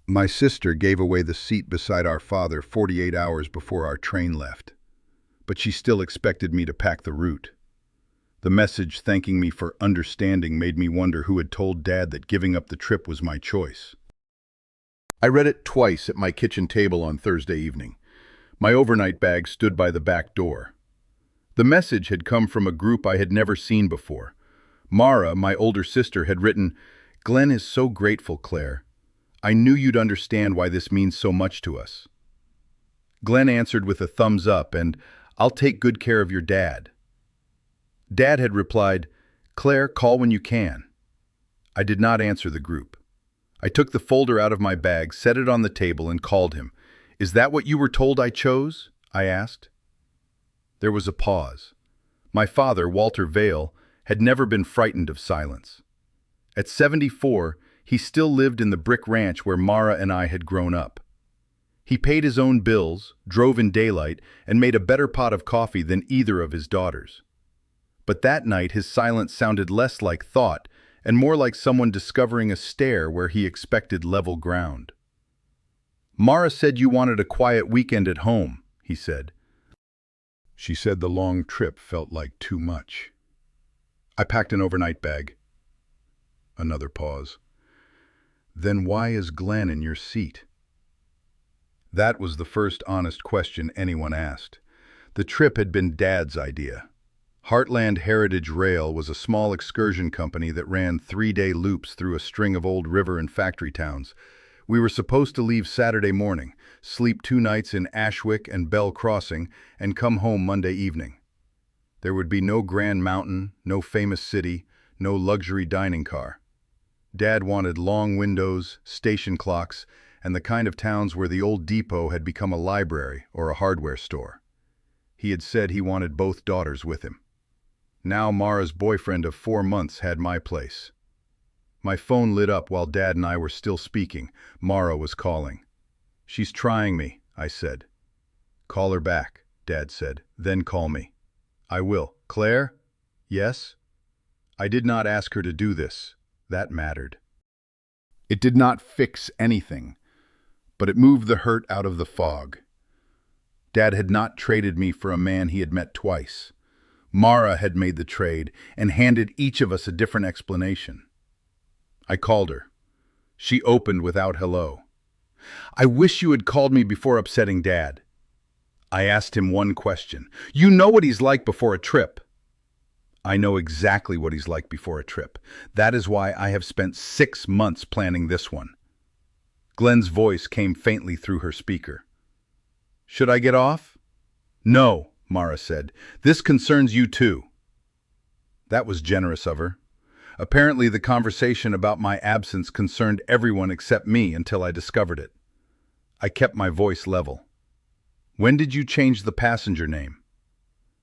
My sister gave away the seat beside our father 48 hours before our train left, but she still expected me to pack the route. The message thanking me for understanding made me wonder who had told Dad that giving up the trip was my choice. I read it twice at my kitchen table on Thursday evening. My overnight bag stood by the back door. The message had come from a group I had never seen before. Mara, my older sister, had written, "Glenn is so grateful, Claire. I knew you'd understand why this means so much to us." Glenn answered with a thumbs up and, "I'll take good care of your dad." Dad had replied, "Claire, call when you can." I did not answer the group. I took the folder out of my bag, set it on the table, and called him. "Is that what you were told I chose?" I asked. There was a pause. My father, Walter Vale, had never been frightened of silence. At 74, he still lived in the brick ranch where Mara and I had grown up. He paid his own bills, drove in daylight, and made a better pot of coffee than either of his daughters. But that night his silence sounded less like thought and more like someone discovering a stair where he expected level ground. "Mara said you wanted a quiet weekend at home," he said. "She said the long trip felt like too much." I packed an overnight bag. Another pause. "Then why is Glenn in your seat?" That was the first honest question anyone asked. The trip had been Dad's idea. Heartland Heritage Rail was a small excursion company that ran 3-day loops through a string of old river and factory towns. We were supposed to leave Saturday morning, sleep 2 nights in Ashwick and Bell Crossing, and come home Monday evening. There would be no grand mountain, no famous city, no luxury dining car. Dad wanted long windows, station clocks, and the kind of towns where the old depot had become a library or a hardware store. He had said he wanted both daughters with him. Now Mara's boyfriend of 4 months had my place. My phone lit up while Dad and I were still speaking. Mara was calling. "She's trying me," I said. "Call her back," Dad said. "Then call me." "I will." "Claire?" "Yes?" I did not ask her to do this. That mattered. It did not fix anything, but it moved the hurt out of the fog. Dad had not traded me for a man he had met twice. Mara had made the trade and handed each of us a different explanation. I called her. She opened without hello. "I wish you had called me before upsetting Dad." I asked him one question. "You know what he's like before a trip." "I know exactly what he's like before a trip. That is why I have spent 6 months planning this one." Glenn's voice came faintly through her speaker. "Should I get off?" "No," Mara said. "This concerns you too." That was generous of her. Apparently the conversation about my absence concerned everyone except me until I discovered it. I kept my voice level. "When did you change the passenger name?"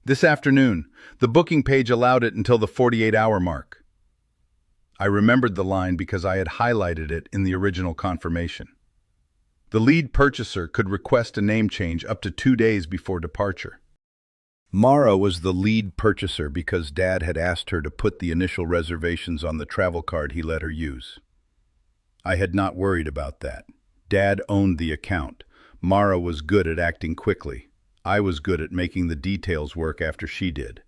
"This afternoon. The booking page allowed it until the 48-hour mark." I remembered the line because I had highlighted it in the original confirmation. The lead purchaser could request a name change up to 2 days before departure. Mara was the lead purchaser because Dad had asked her to put the initial reservations on the travel card he let her use. I had not worried about that. Dad owned the account. Mara was good at acting quickly. I was good at making the details work after she did.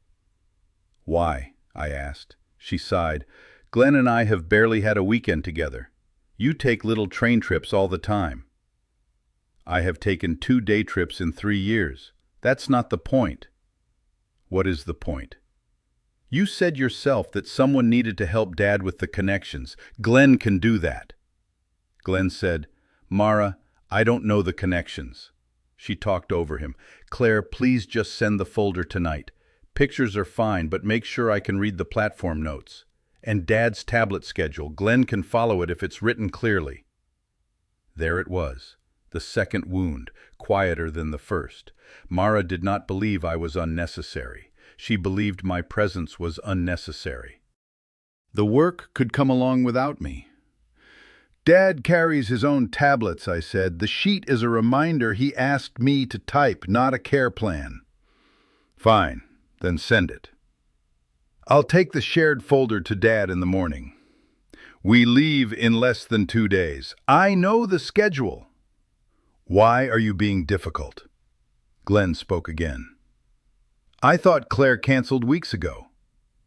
"Why?" I asked. She sighed. "Glenn and I have barely had a weekend together. You take little train trips all the time." "I have taken 2 day trips in 3 years. That's not the point." "What is the point?" "You said yourself that someone needed to help Dad with the connections. Glenn can do that." Glenn said, "Mara, I don't know the connections." She talked over him. "Claire, please just send the folder tonight. Pictures are fine, but make sure I can read the platform notes. And Dad's tablet schedule. Glenn can follow it if it's written clearly." There it was. The second wound, quieter than the first. Mara did not believe I was unnecessary. She believed my presence was unnecessary. The work could come along without me. "Dad carries his own tablets," I said. "The sheet is a reminder he asked me to type, not a care plan." "Fine, then send it." "I'll take the shared folder to Dad in the morning." We leave in less than 2 days. I know the schedule. Why are you being difficult? Glenn spoke again. I thought Claire canceled weeks ago.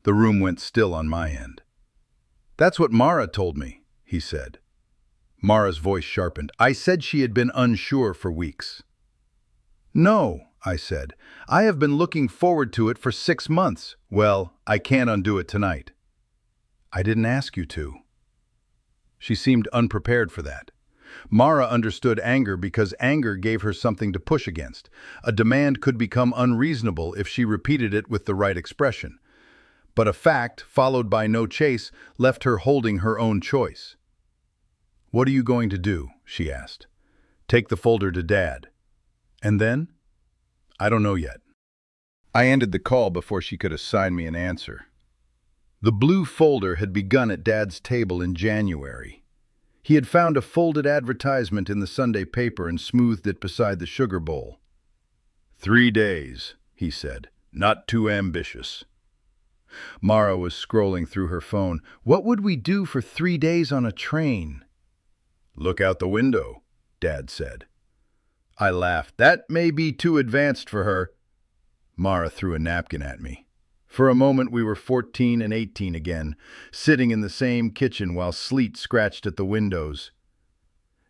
The room went still on my end. That's what Mara told me, he said. Mara's voice sharpened. I said she had been unsure for weeks. No, I said. I have been looking forward to it for 6 months. Well, I can't undo it tonight. I didn't ask you to. She seemed unprepared for that. Mara understood anger because anger gave her something to push against. A demand could become unreasonable if she repeated it with the right expression. But a fact, followed by no chase, left her holding her own choice. What are you going to do? She asked. Take the folder to Dad. And then? I don't know yet. I ended the call before she could assign me an answer. The blue folder had begun at Dad's table in January. He had found a folded advertisement in the Sunday paper and smoothed it beside the sugar bowl. 3 days, he said. Not too ambitious. Mara was scrolling through her phone. What would we do for 3 days on a train? Look out the window, Dad said. I laughed. That may be too advanced for her. Mara threw a napkin at me. For a moment we were 14 and 18 again, sitting in the same kitchen while sleet scratched at the windows.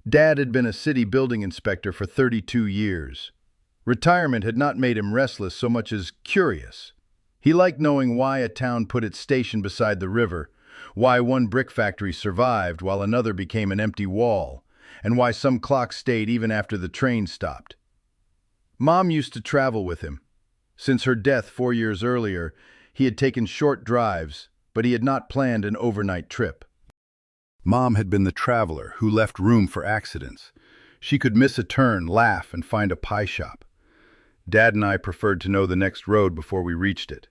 Dad had been a city building inspector for 32 years. Retirement had not made him restless so much as curious. He liked knowing why a town put its station beside the river, why one brick factory survived while another became an empty wall, and why some clocks stayed even after the train stopped. Mom used to travel with him. Since her death 4 years earlier, he had taken short drives, but he had not planned an overnight trip. Mom had been the traveler who left room for accidents. She could miss a turn, laugh, and find a pie shop. Dad and I preferred to know the next road before we reached it.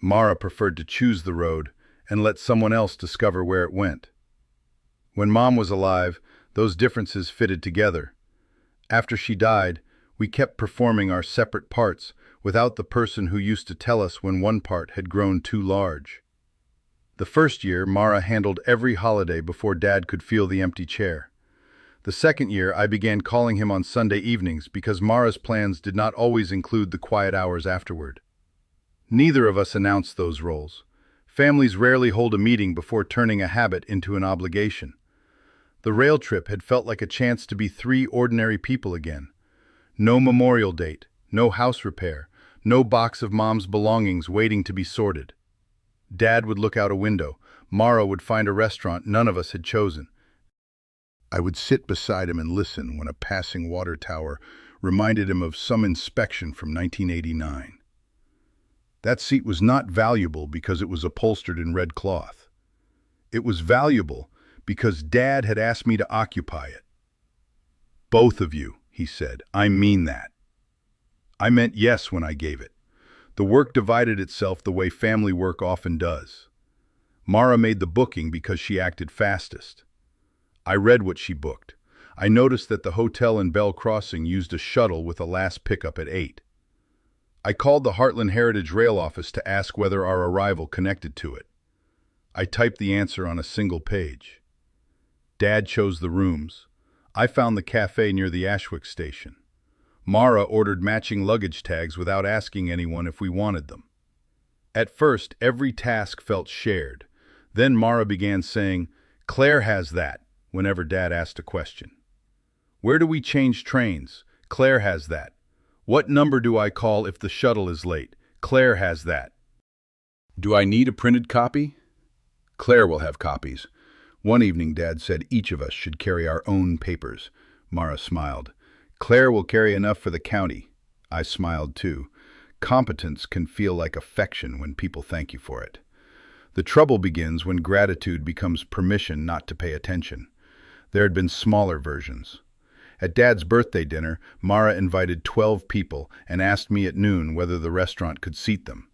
Mara preferred to choose the road and let someone else discover where it went. When Mom was alive, those differences fitted together. After she died, we kept performing our separate parts without the person who used to tell us when one part had grown too large. The first year, Mara handled every holiday before Dad could feel the empty chair. The second year, I began calling him on Sunday evenings because Mara's plans did not always include the quiet hours afterward. Neither of us announced those roles. Families rarely hold a meeting before turning a habit into an obligation. The rail trip had felt like a chance to be 3 ordinary people again. No memorial date, no house repair, no box of Mom's belongings waiting to be sorted. Dad would look out a window. Mara would find a restaurant none of us had chosen. I would sit beside him and listen when a passing water tower reminded him of some inspection from 1989. That seat was not valuable because it was upholstered in red cloth. It was valuable because Dad had asked me to occupy it. Both of you, he said. I mean that. I meant yes when I gave it. The work divided itself the way family work often does. Mara made the booking because she acted fastest. I read what she booked. I noticed that the hotel in Bell Crossing used a shuttle with a last pickup at 8. I called the Heartland Heritage Rail office to ask whether our arrival connected to it. I typed the answer on a single page. Dad chose the rooms. I found the cafe near the Ashwick station. Mara ordered matching luggage tags without asking anyone if we wanted them. At first, every task felt shared. Then Mara began saying, "Claire has that," whenever Dad asked a question. "Where do we change trains? Claire has that. What number do I call if the shuttle is late? Claire has that. Do I need a printed copy? Claire will have copies." One evening, Dad said each of us should carry our own papers. Mara smiled. "Claire will carry enough for the county." I smiled too. Competence can feel like affection when people thank you for it. The trouble begins when gratitude becomes permission not to pay attention. There had been smaller versions. At Dad's birthday dinner, Mara invited 12 people and asked me at noon whether the restaurant could seat them.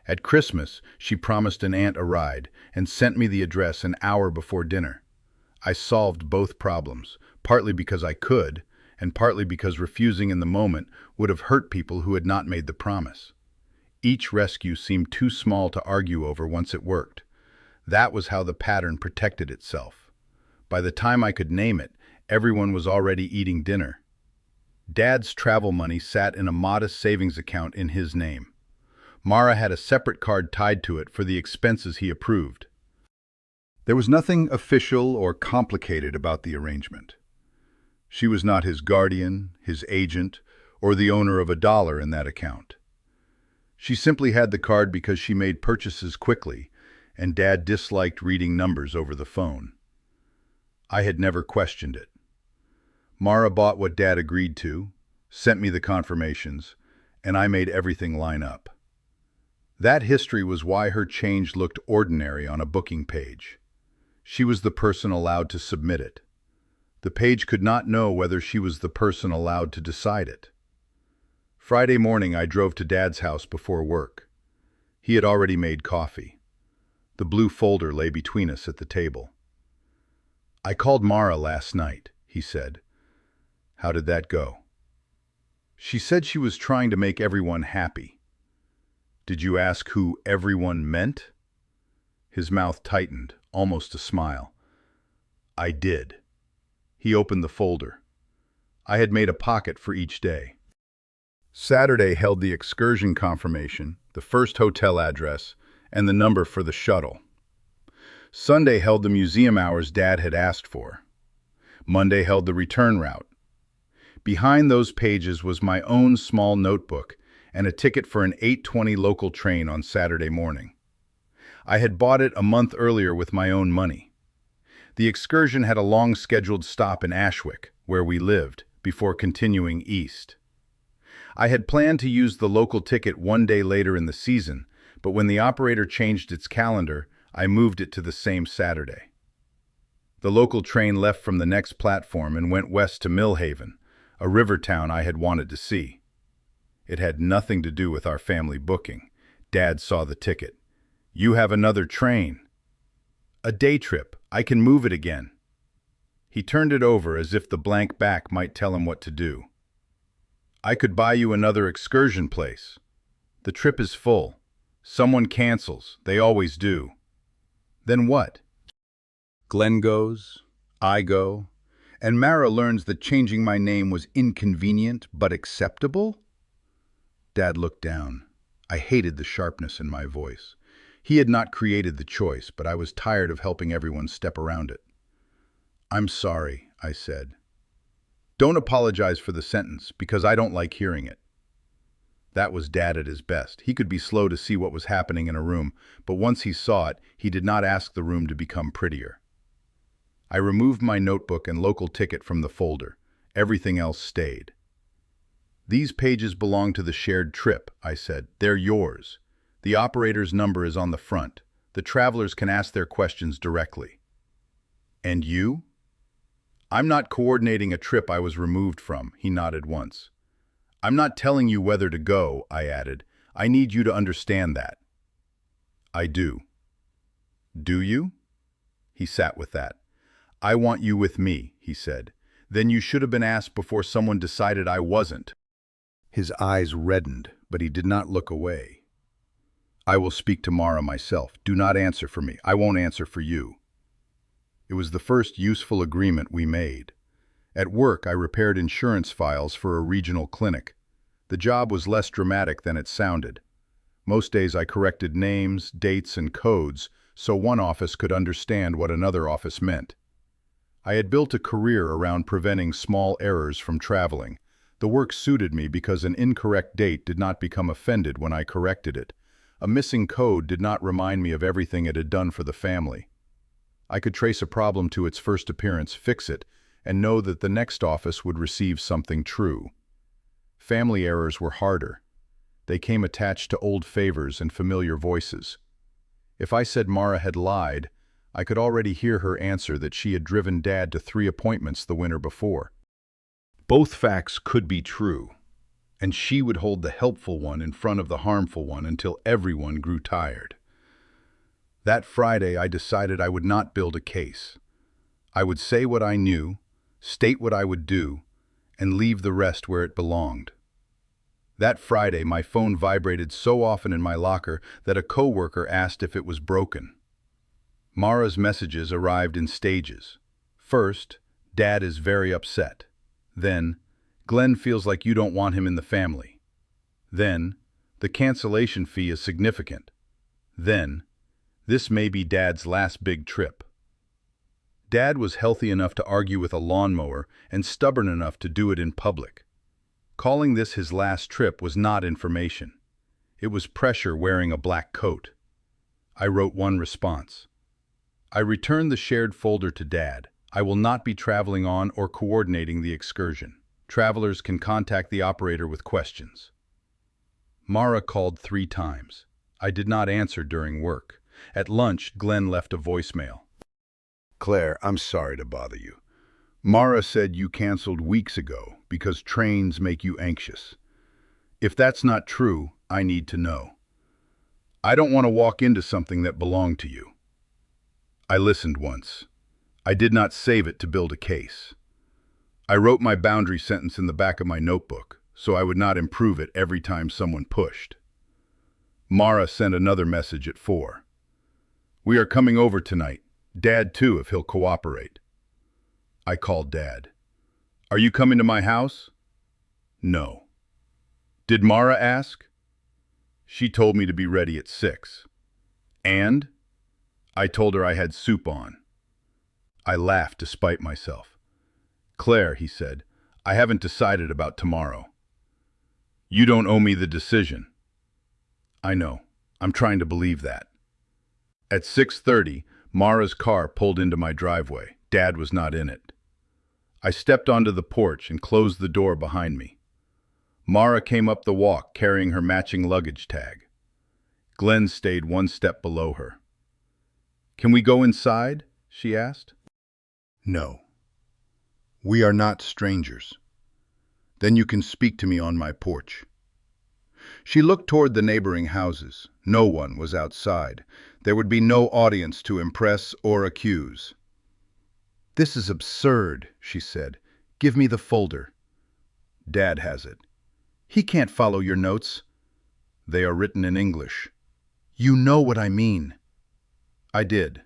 At Christmas, she promised an aunt a ride and sent me the address an hour before dinner. I solved both problems, partly because I could, and partly because refusing in the moment would have hurt people who had not made the promise. Each rescue seemed too small to argue over once it worked. That was how the pattern protected itself. By the time I could name it, everyone was already eating dinner. Dad's travel money sat in a modest savings account in his name. Mara had a separate card tied to it for the expenses he approved. There was nothing official or complicated about the arrangement. She was not his guardian, his agent, or the owner of a dollar in that account. She simply had the card because she made purchases quickly, and Dad disliked reading numbers over the phone. I had never questioned it. Mara bought what Dad agreed to, sent me the confirmations, and I made everything line up. That history was why her change looked ordinary on a booking page. She was the person allowed to submit it. The page could not know whether she was the person allowed to decide it. Friday morning, I drove to Dad's house before work. He had already made coffee. The blue folder lay between us at the table. "I called Mara last night," he said. "How did that go?" "She said she was trying to make everyone happy." "Did you ask who everyone meant?" His mouth tightened, almost a smile. "I did." He opened the folder. I had made a pocket for each day. Saturday held the excursion confirmation, the first hotel address, and the number for the shuttle. Sunday held the museum hours Dad had asked for. Monday held the return route. Behind those pages was my own small notebook and a ticket for an 8:20 local train on Saturday morning. I had bought it a month earlier with my own money. The excursion had a long scheduled stop in Ashwick, where we lived, before continuing east. I had planned to use the local ticket one day later in the season, but when the operator changed its calendar, I moved it to the same Saturday. The local train left from the next platform and went west to Millhaven, a river town I had wanted to see. It had nothing to do with our family booking. Dad saw the ticket. "You have another train." "A day trip. I can move it again." He turned it over as if the blank back might tell him what to do. "I could buy you another excursion place. The trip is full. Someone cancels. They always do." "Then what?" "Glenn goes, I go, and Mara learns that changing my name was inconvenient but acceptable?" Dad looked down. I hated the sharpness in my voice. He had not created the choice, but I was tired of helping everyone step around it. "I'm sorry," I said. "Don't apologize for the sentence, because I don't like hearing it." That was Dad at his best. He could be slow to see what was happening in a room, but once he saw it, he did not ask the room to become prettier. I removed my notebook and local ticket from the folder. Everything else stayed. "These pages belong to the shared trip," I said. "They're yours. The operator's number is on the front. The travelers can ask their questions directly." "And you?" "I'm not coordinating a trip I was removed from," he nodded once. "I'm not telling you whether to go," I added. "I need you to understand that." "I do." "Do you?" He sat with that. "I want you with me," he said. "Then you should have been asked before someone decided I wasn't." His eyes reddened, but he did not look away. "I will speak to Mara myself. Do not answer for me. I won't answer for you." It was the first useful agreement we made. At work, I repaired insurance files for a regional clinic. The job was less dramatic than it sounded. Most days I corrected names, dates, and codes so one office could understand what another office meant. I had built a career around preventing small errors from traveling. The work suited me because an incorrect date did not become offended when I corrected it. A missing code did not remind me of everything it had done for the family. I could trace a problem to its first appearance, fix it, and know that the next office would receive something true. Family errors were harder. They came attached to old favors and familiar voices. If I said Mara had lied, I could already hear her answer that she had driven Dad to 3 appointments the winter before. Both facts could be true, and she would hold the helpful one in front of the harmful one until everyone grew tired. That Friday, I decided I would not build a case. I would say what I knew, state what I would do, and leave the rest where it belonged. That Friday, my phone vibrated so often in my locker that a coworker asked if it was broken. Mara's messages arrived in stages. First, Dad is very upset. Then, Glenn feels like you don't want him in the family. Then, the cancellation fee is significant. Then, this may be Dad's last big trip. Dad was healthy enough to argue with a lawnmower and stubborn enough to do it in public. Calling this his last trip was not information. It was pressure wearing a black coat. I wrote one response. I returned the shared folder to Dad. I will not be traveling on or coordinating the excursion. Travelers can contact the operator with questions. Mara called 3 times. I did not answer during work. At lunch, Glenn left a voicemail. Claire, I'm sorry to bother you. Mara said you canceled weeks ago because trains make you anxious. If that's not true, I need to know. I don't want to walk into something that belonged to you. I listened once. I did not save it to build a case. I wrote my boundary sentence in the back of my notebook, so I would not improve it every time someone pushed. Mara sent another message at 4. We are coming over tonight. Dad too, if he'll cooperate. I called Dad. Are you coming to my house? No. Did Mara ask? She told me to be ready at 6. And? I told her I had soup on. I laughed to spite myself. Claire, he said, I haven't decided about tomorrow. You don't owe me the decision. I know. I'm trying to believe that. At 6:30, Mara's car pulled into my driveway. Dad was not in it. I stepped onto the porch and closed the door behind me. Mara came up the walk carrying her matching luggage tag. Glenn stayed one step below her. Can we go inside? She asked. No. We are not strangers. Then you can speak to me on my porch. She looked toward the neighboring houses. No one was outside. There would be no audience to impress or accuse. This is absurd, she said. Give me the folder. Dad has it. He can't follow your notes. They are written in English. You know what I mean. I did.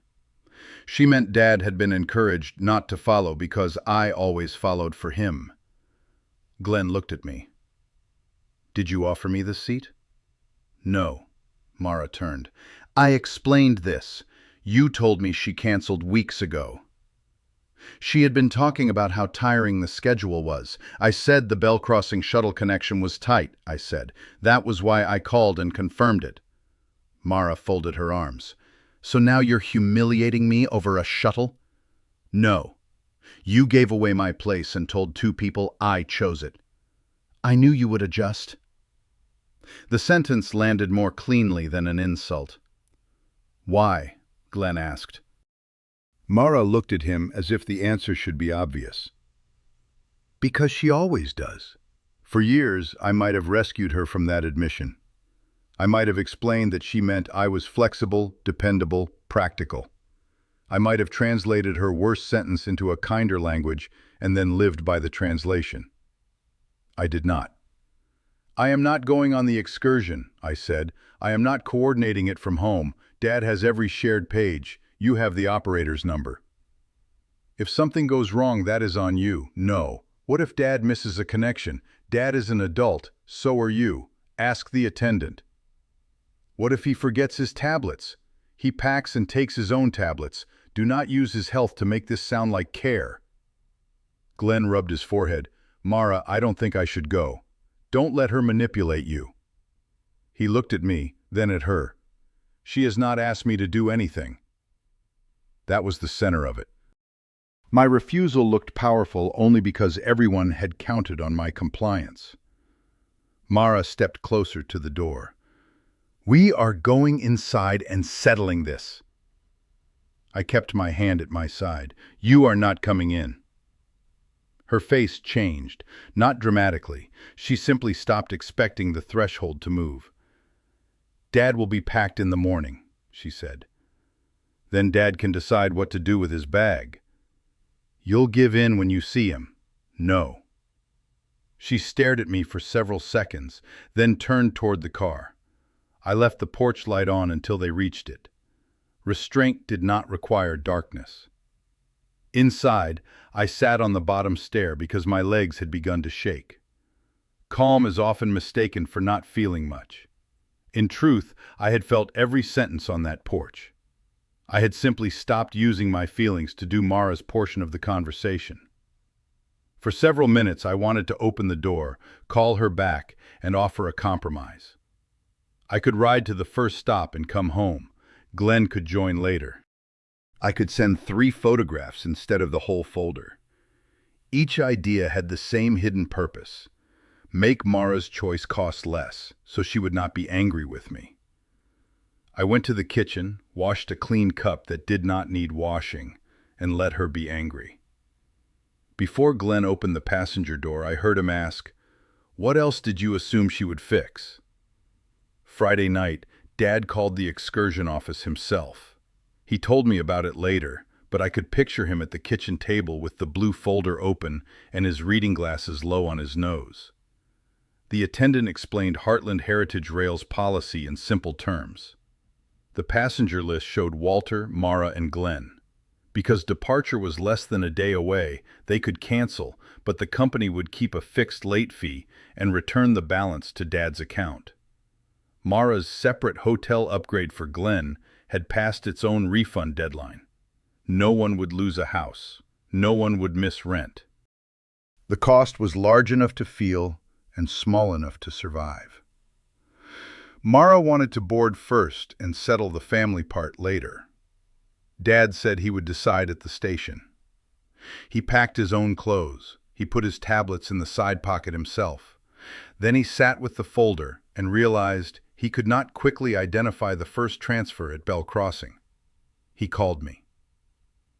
She meant Dad had been encouraged not to follow because I always followed for him. Glenn looked at me. Did you offer me the seat? No. Mara turned. I explained this. You told me she canceled weeks ago. She had been talking about how tiring the schedule was. I said the Bell Crossing shuttle connection was tight, I said. That was why I called and confirmed it. Mara folded her arms. So now you're humiliating me over a shuttle? No. You gave away my place and told 2 people I chose it. I knew you would adjust. The sentence landed more cleanly than an insult. Why? Glenn asked. Mara looked at him as if the answer should be obvious. Because she always does. For years, I might have rescued her from that admission. I might have explained that she meant I was flexible, dependable, practical. I might have translated her worst sentence into a kinder language and then lived by the translation. I did not. I am not going on the excursion, I said. I am not coordinating it from home. Dad has every shared page. You have the operator's number. If something goes wrong, that is on you. No. What if Dad misses a connection? Dad is an adult. So are you. Ask the attendant. What if he forgets his tablets? He packs and takes his own tablets. Do not use his health to make this sound like care. Glenn rubbed his forehead. Mara, I don't think I should go. Don't let her manipulate you. He looked at me, then at her. She has not asked me to do anything. That was the center of it. My refusal looked powerful only because everyone had counted on my compliance. Mara stepped closer to the door. We are going inside and settling this. I kept my hand at my side. You are not coming in. Her face changed, not dramatically. She simply stopped expecting the threshold to move. Dad will be packed in the morning, she said. Then Dad can decide what to do with his bag. You'll give in when you see him. No. She stared at me for several seconds, then turned toward the car. I left the porch light on until they reached it. Restraint did not require darkness. Inside, I sat on the bottom stair because my legs had begun to shake. Calm is often mistaken for not feeling much. In truth, I had felt every sentence on that porch. I had simply stopped using my feelings to do Mara's portion of the conversation. For several minutes I wanted to open the door, call her back, and offer a compromise. I could ride to the first stop and come home. Glenn could join later. I could send 3 photographs instead of the whole folder. Each idea had the same hidden purpose: make Mara's choice cost less, so she would not be angry with me. I went to the kitchen, washed a clean cup that did not need washing, and let her be angry. Before Glenn opened the passenger door, I heard him ask, "What else did you assume she would fix?" Friday night, Dad called the excursion office himself. He told me about it later, but I could picture him at the kitchen table with the blue folder open and his reading glasses low on his nose. The attendant explained Heartland Heritage Rail's policy in simple terms. The passenger list showed Walter, Mara, and Glenn. Because departure was less than a day away, they could cancel, but the company would keep a fixed late fee and return the balance to Dad's account. Mara's separate hotel upgrade for Glenn had passed its own refund deadline. No one would lose a house. No one would miss rent. The cost was large enough to feel and small enough to survive. Mara wanted to board first and settle the family part later. Dad said he would decide at the station. He packed his own clothes. He put his tablets in the side pocket himself. Then he sat with the folder and realized he could not quickly identify the first transfer at Bell Crossing. He called me.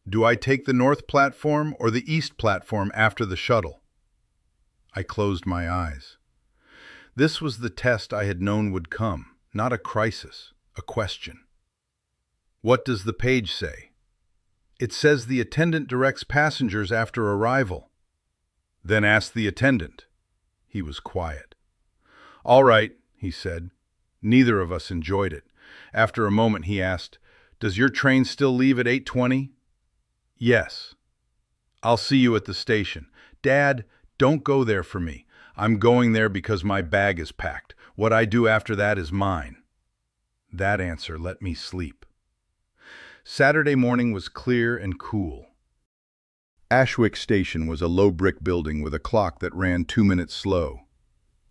"Do I take the north platform or the east platform after the shuttle?" I closed my eyes. This was the test I had known would come, not a crisis, a question. "What does the page say?" "It says the attendant directs passengers after arrival." "Then ask the attendant." He was quiet. "All right," he said. Neither of us enjoyed it. After a moment he asked, "Does your train still leave at 8:20? "Yes." "I'll see you at the station." "Dad, don't go there for me. I'm going there because my bag is packed. What I do after that is mine." That answer let me sleep. Saturday morning was clear and cool. Ashwick Station was a low brick building with a clock that ran 2 minutes slow.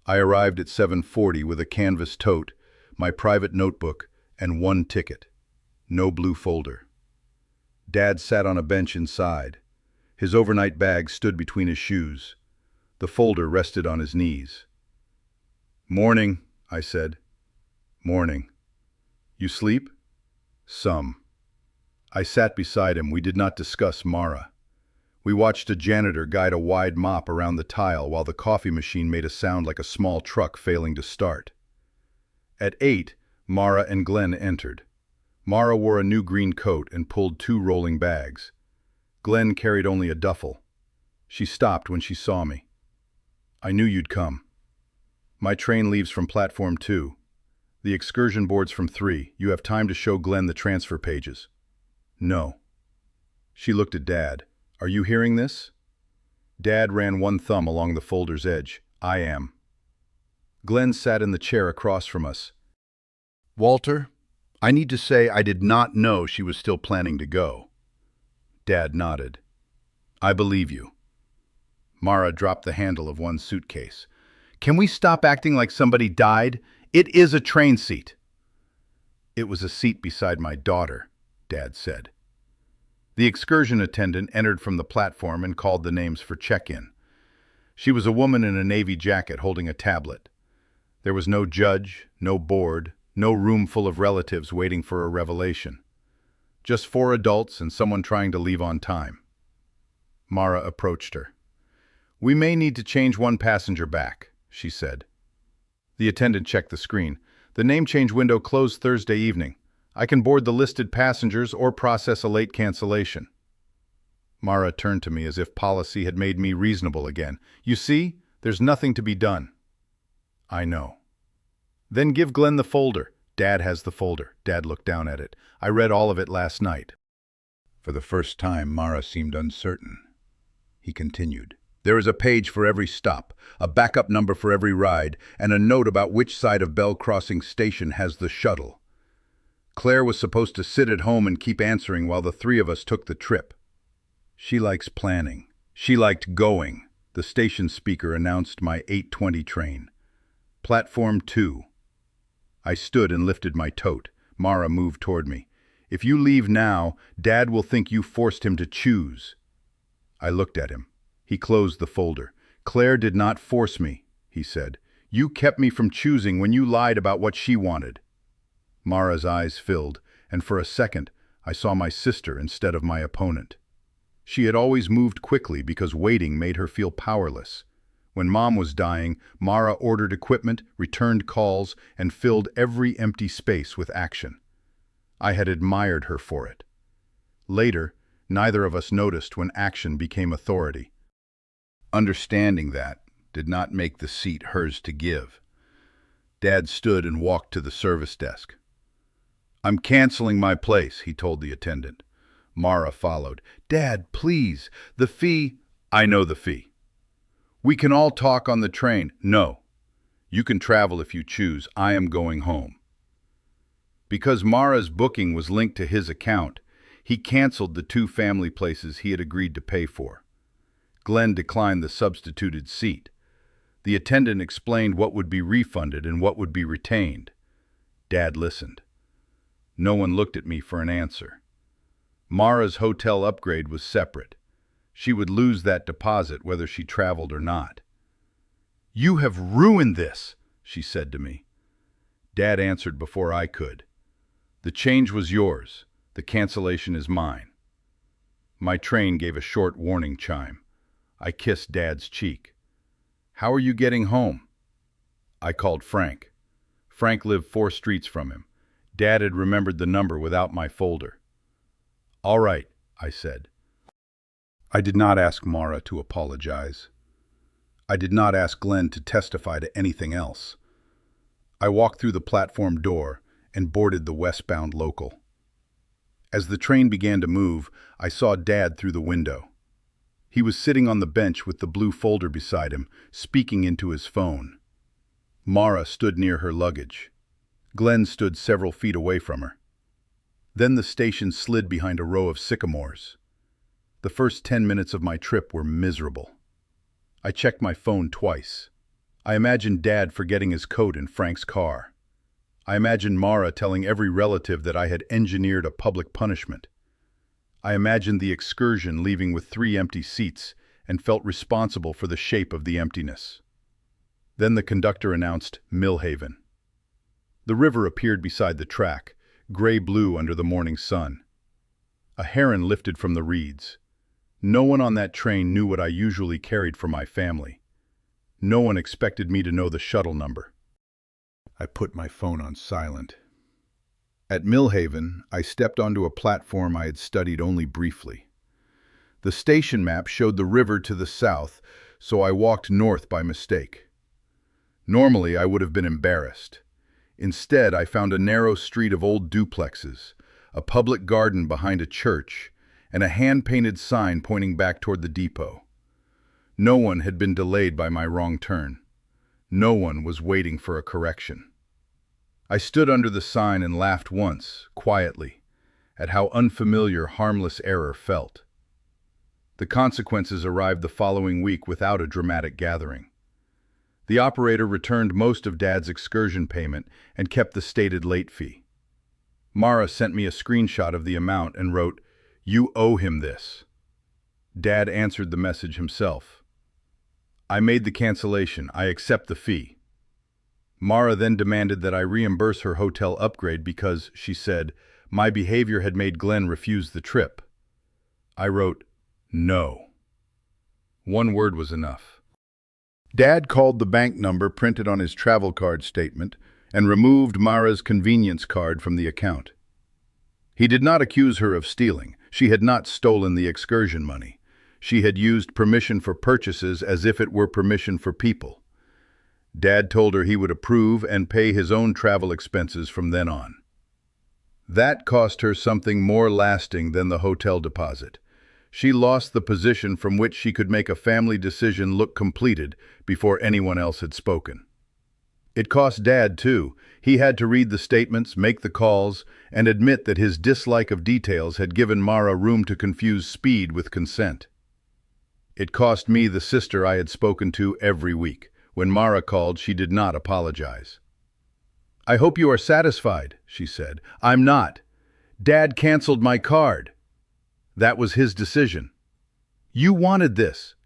I arrived at 7:40 with a canvas tote, my private notebook, and 1 ticket. No blue folder. Dad sat on a bench inside. His overnight bag stood between his shoes. The folder rested on his knees. "Morning," I said. "Morning. You sleep?" "Some." I sat beside him. We did not discuss Mara. We watched a janitor guide a wide mop around the tile while the coffee machine made a sound like a small truck failing to start. At 8, Mara and Glenn entered. Mara wore a new green coat and pulled 2 rolling bags. Glenn carried only a duffel. She stopped when she saw me. "I knew you'd come." "My train leaves from platform 2. The excursion board's from 3. You have time to show Glenn the transfer pages." "No." She looked at Dad. "Are you hearing this?" Dad ran 1 thumb along the folder's edge. "I am." Glenn sat in the chair across from us. "Walter, I need to say I did not know she was still planning to go." Dad nodded. "I believe you." Mara dropped the handle of 1 suitcase. "Can we stop acting like somebody died? It is a train seat." "It was a seat beside my daughter," Dad said. The excursion attendant entered from the platform and called the names for check-in. She was a woman in a navy jacket holding a tablet. There was no judge, no board, no room full of relatives waiting for a revelation. Just 4 adults and someone trying to leave on time. Mara approached her. "We may need to change 1 passenger back," she said. The attendant checked the screen. "The name change window closed Thursday evening. I can board the listed passengers or process a late cancellation." Mara turned to me as if policy had made me reasonable again. "You see, there's nothing to be done." "I know." "Then give Glenn the folder. Dad has the folder. Dad looked down at it. I read all of it last night. For the first time, Mara seemed uncertain. He continued. There is a page for every stop, a backup number for every ride, and a note about which side of Bell Crossing Station has the shuttle. Claire was supposed to sit at home and keep answering while the three of us took the trip. She likes planning. She liked going. The station speaker announced my 8:20 train. Platform 2. I stood and lifted my tote. Mara moved toward me. If you leave now, Dad will think you forced him to choose. I looked at him. He closed the folder. Claire did not force me, he said. You kept me from choosing when you lied about what she wanted. Mara's eyes filled, and for a second, I saw my sister instead of my opponent. She had always moved quickly because waiting made her feel powerless. When Mom was dying, Mara ordered equipment, returned calls, and filled every empty space with action. I had admired her for it. Later, neither of us noticed when action became authority. Understanding that did not make the seat hers to give. Dad stood and walked to the service desk. I'm canceling my place, he told the attendant. Mara followed. Dad, please, the fee. I know the fee. We can all talk on the train. No. You can travel if you choose. I am going home. Because Mara's booking was linked to his account, he canceled the 2 family places he had agreed to pay for. Glenn declined the substituted seat. The attendant explained what would be refunded and what would be retained. Dad listened. No one looked at me for an answer. Mara's hotel upgrade was separate. She would lose that deposit whether she traveled or not. You have ruined this, she said to me. Dad answered before I could. The change was yours. The cancellation is mine. My train gave a short warning chime. I kissed Dad's cheek. How are you getting home? I called Frank. Frank lived 4 streets from him. Dad had remembered the number without my folder. All right, I said. I did not ask Mara to apologize. I did not ask Glenn to testify to anything else. I walked through the platform door and boarded the westbound local. As the train began to move, I saw Dad through the window. He was sitting on the bench with the blue folder beside him, speaking into his phone. Mara stood near her luggage. Glenn stood several feet away from her. Then the station slid behind a row of sycamores. The first 10 minutes of my trip were miserable. I checked my phone twice. I imagined Dad forgetting his coat in Frank's car. I imagined Mara telling every relative that I had engineered a public punishment. I imagined the excursion leaving with 3 empty seats and felt responsible for the shape of the emptiness. Then the conductor announced Millhaven. The river appeared beside the track, gray-blue under the morning sun. A heron lifted from the reeds. No one on that train knew what I usually carried for my family. No one expected me to know the shuttle number. I put my phone on silent. At Millhaven, I stepped onto a platform I had studied only briefly. The station map showed the river to the south, so I walked north by mistake. Normally, I would have been embarrassed. Instead, I found a narrow street of old duplexes, a public garden behind a church, and a hand-painted sign pointing back toward the depot. No one had been delayed by my wrong turn. No one was waiting for a correction. I stood under the sign and laughed once, quietly, at how unfamiliar harmless error felt. The consequences arrived the following week without a dramatic gathering. The operator returned most of Dad's excursion payment and kept the stated late fee. Mara sent me a screenshot of the amount and wrote, "You owe him this." Dad answered the message himself. I made the cancellation. I accept the fee. Mara then demanded that I reimburse her hotel upgrade because, she said, my behavior had made Glenn refuse the trip. I wrote, "No." One word was enough. Dad called the bank number printed on his travel card statement and removed Mara's convenience card from the account. He did not accuse her of stealing. She had not stolen the excursion money. She had used permission for purchases as if it were permission for people. Dad told her he would approve and pay his own travel expenses from then on. That cost her something more lasting than the hotel deposit. She lost the position from which she could make a family decision look completed before anyone else had spoken. It cost Dad, too. He had to read the statements, make the calls, and admit that his dislike of details had given Mara room to confuse speed with consent. It cost me the sister I had spoken to every week. When Mara called, she did not apologize. "I hope you are satisfied," she said. "I'm not. Dad canceled my card. That was his decision. You wanted this.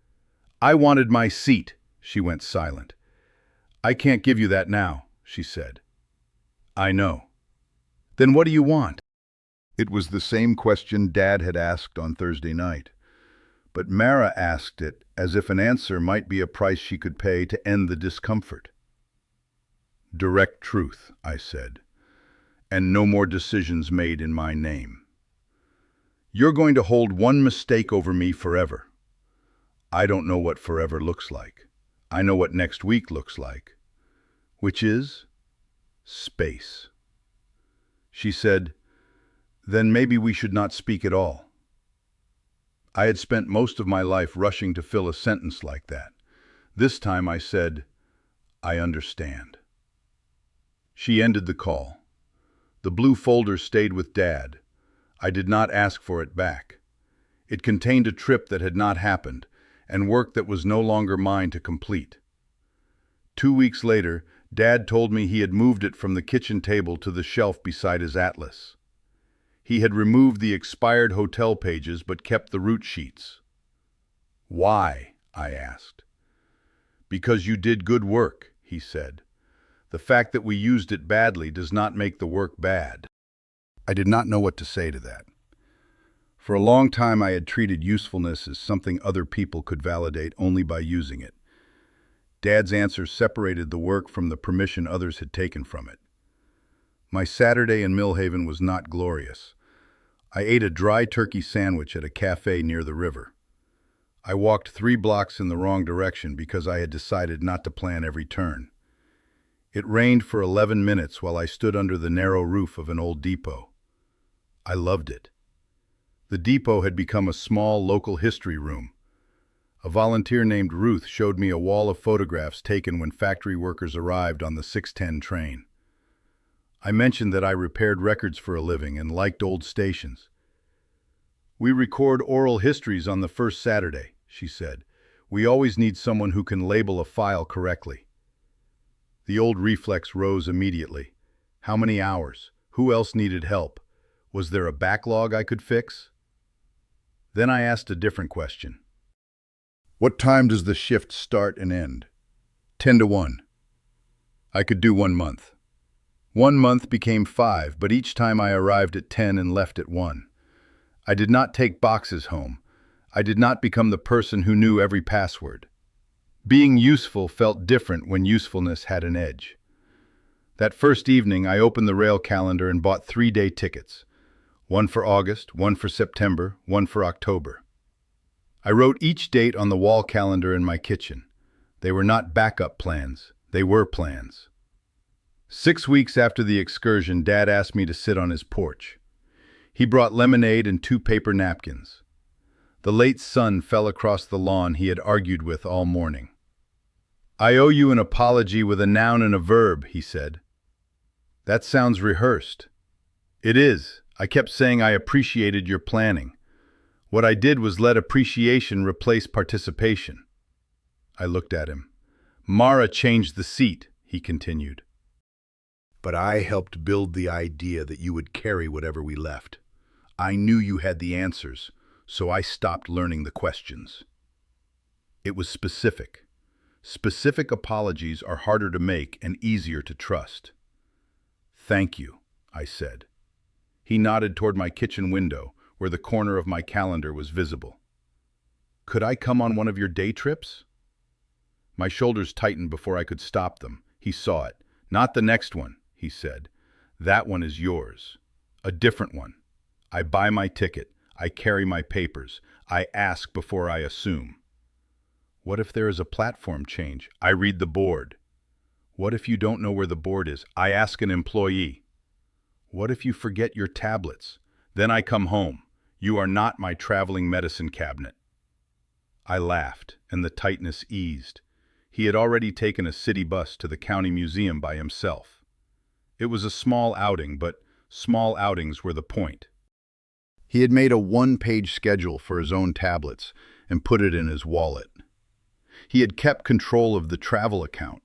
I wanted my seat." She went silent. "I can't give you that now," she said. "I know." "Then what do you want?" It was the same question Dad had asked on Thursday night, but Mara asked it as if an answer might be a price she could pay to end the discomfort. "Direct truth," I said, "and no more decisions made in my name. You're going to hold one mistake over me forever. I don't know what forever looks like. I know what next week looks like, which is space." She said, "Then maybe we should not speak at all." I had spent most of my life rushing to fill a sentence like that. This time I said, "I understand." She ended the call. The blue folder stayed with Dad. I did not ask for it back. It contained a trip that had not happened, and work that was no longer mine to complete. 2 weeks later, Dad told me he had moved it from the kitchen table to the shelf beside his atlas. He had removed the expired hotel pages but kept the route sheets. "Why?" I asked. "Because you did good work," he said. "The fact that we used it badly does not make the work bad." I did not know what to say to that. For a long time I had treated usefulness as something other people could validate only by using it. Dad's answer separated the work from the permission others had taken from it. My Saturday in Millhaven was not glorious. I ate a dry turkey sandwich at a cafe near the river. I walked 3 blocks in the wrong direction because I had decided not to plan every turn. It rained for 11 minutes while I stood under the narrow roof of an old depot. I loved it. The depot had become a small local history room. A volunteer named Ruth showed me a wall of photographs taken when factory workers arrived on the 6:10 train. I mentioned that I repaired records for a living and liked old stations. "We record oral histories on the first Saturday," she said. "We always need someone who can label a file correctly." The old reflex rose immediately. How many hours? Who else needed help? Was there a backlog I could fix? Then I asked a different question. "What time does the shift start and end?" 10 to 1. I could do 1 month. 1 month became 5, but each time I arrived at 10 and left at 1. I did not take boxes home. I did not become the person who knew every password. Being useful felt different when usefulness had an edge. That first evening, I opened the rail calendar and bought 3-day tickets. One for August, one for September, one for October. I wrote each date on the wall calendar in my kitchen. They were not backup plans. They were plans. 6 weeks after the excursion, Dad asked me to sit on his porch. He brought lemonade and 2 paper napkins. The late sun fell across the lawn he had argued with all morning. "I owe you an apology with a noun and a verb," he said. "That sounds rehearsed." "It is. I kept saying I appreciated your planning. What I did was let appreciation replace participation." I looked at him. "Mara changed the seat," he continued. "But I helped build the idea that you would carry whatever we left. I knew you had the answers, so I stopped learning the questions." It was specific. Specific apologies are harder to make and easier to trust. "Thank you," I said. He nodded toward my kitchen window, where the corner of my calendar was visible. "Could I come on one of your day trips?" My shoulders tightened before I could stop them. He saw it. "Not the next one," he said. "That one is yours. A different one. I buy my ticket. I carry my papers. I ask before I assume." "What if there is a platform change?" "I read the board." What if you don't know where the board is? I ask an employee. What if you forget your tablets? Then I come home. You are not my traveling medicine cabinet. I laughed, and the tightness eased. He had already taken a city bus to the county museum by himself. It was a small outing, but small outings were the point. He had made a one-page schedule for his own tablets and put it in his wallet. He had kept control of the travel account.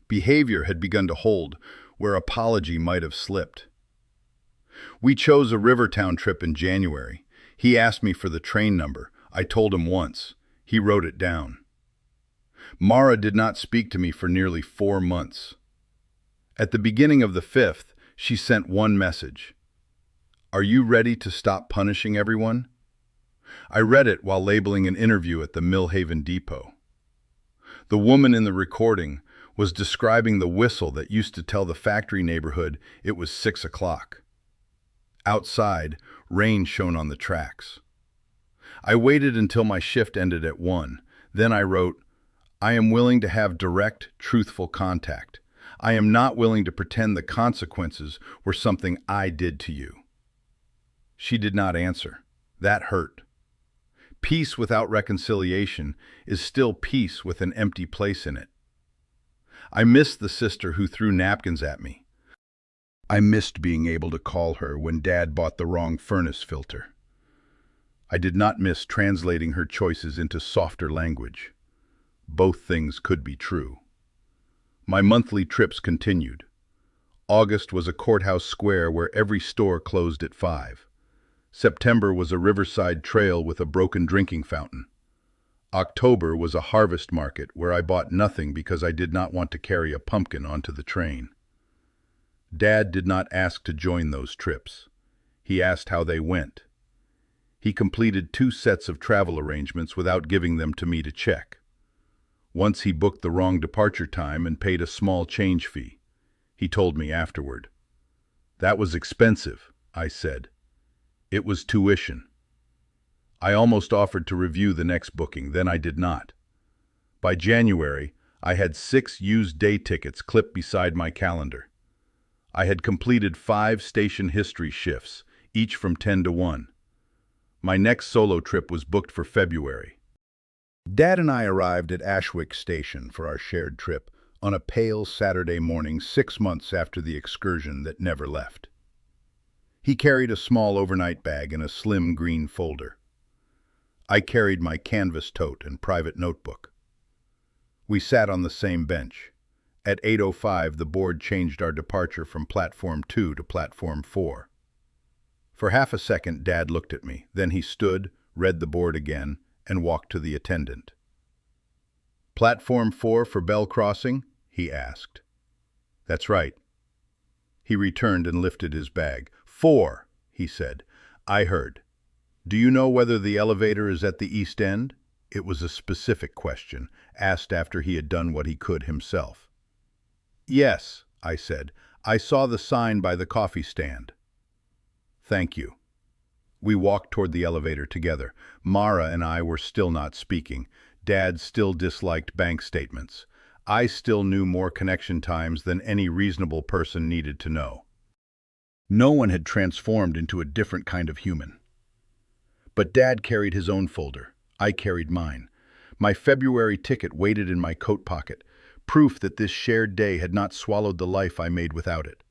Behavior had begun to hold where apology might have slipped. We chose a Rivertown trip in January. He asked me for the train number. I told him once. He wrote it down. Mara did not speak to me for nearly 4 months. At the beginning of the 5th, she sent one message. Are you ready to stop punishing everyone? I read it while labeling an interview at the Millhaven Depot. The woman in the recording was describing the whistle that used to tell the factory neighborhood it was 6 o'clock. Outside, rain shone on the tracks. I waited until my shift ended at 1. Then I wrote, I am willing to have direct, truthful contact. I am not willing to pretend the consequences were something I did to you. She did not answer. That hurt. Peace without reconciliation is still peace with an empty place in it. I missed the sister who threw napkins at me. I missed being able to call her when Dad bought the wrong furnace filter. I did not miss translating her choices into softer language. Both things could be true. My monthly trips continued. August was a courthouse square where every store closed at 5. September was a riverside trail with a broken drinking fountain. October was a harvest market where I bought nothing because I did not want to carry a pumpkin onto the train. Dad did not ask to join those trips. He asked how they went. He completed 2 sets of travel arrangements without giving them to me to check. Once he booked the wrong departure time and paid a small change fee. He told me afterward. That was expensive, I said. It was tuition. I almost offered to review the next booking, then I did not. By January, I had 6 used day tickets clipped beside my calendar. I had completed 5 station history shifts, each from 10 to 1. My next solo trip was booked for February. Dad and I arrived at Ashwick Station for our shared trip on a pale Saturday morning 6 months after the excursion that never left. He carried a small overnight bag and a slim green folder. I carried my canvas tote and private notebook. We sat on the same bench. At 8:05, the board changed our departure from Platform 2 to Platform 4. For half a second, Dad looked at me. Then he stood, read the board again, and walked to the attendant. Platform 4 for Bell Crossing? He asked. That's right. He returned and lifted his bag. 4, he said. I heard. Do you know whether the elevator is at the East End? It was a specific question, asked after he had done what he could himself. Yes, I said. I saw the sign by the coffee stand. Thank you. We walked toward the elevator together. Mara and I were still not speaking. Dad still disliked bank statements. I still knew more connection times than any reasonable person needed to know. No one had transformed into a different kind of human. But Dad carried his own folder. I carried mine. My February ticket waited in my coat pocket, proof that this shared day had not swallowed the life I made without it.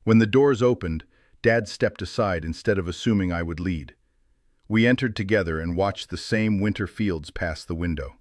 When the doors opened, Dad stepped aside instead of assuming I would lead. We entered together and watched the same winter fields pass the window.